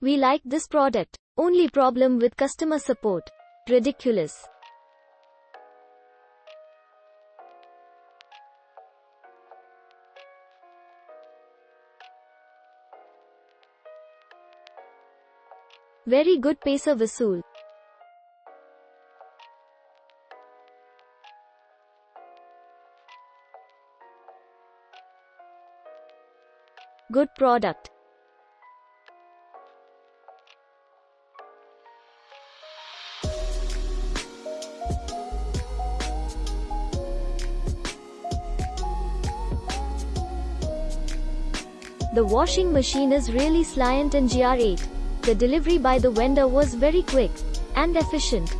We like this product. Only problem with customer support. Ridiculous. Very good paisa vasool. Good product. The washing machine is really sliant and GR8. The delivery by the vendor was very quick and efficient.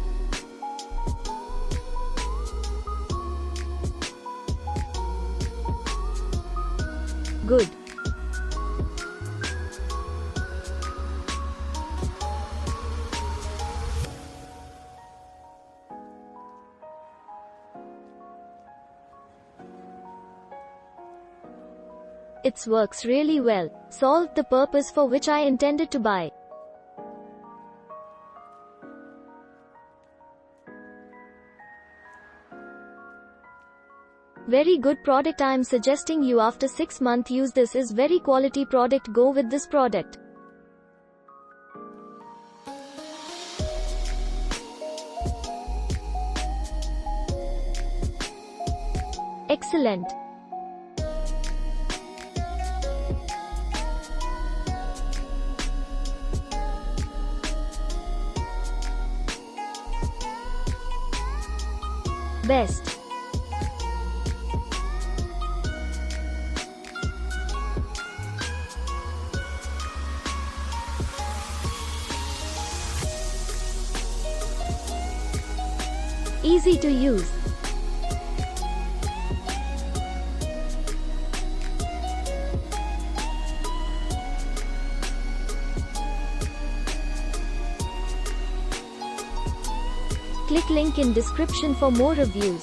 Good. It works really well. Solved the purpose for which I intended to buy. Very good product. I am suggesting you after 6 months use this is very quality product. Go with this product. Excellent. Best. Easy to use. Click link in description for more reviews.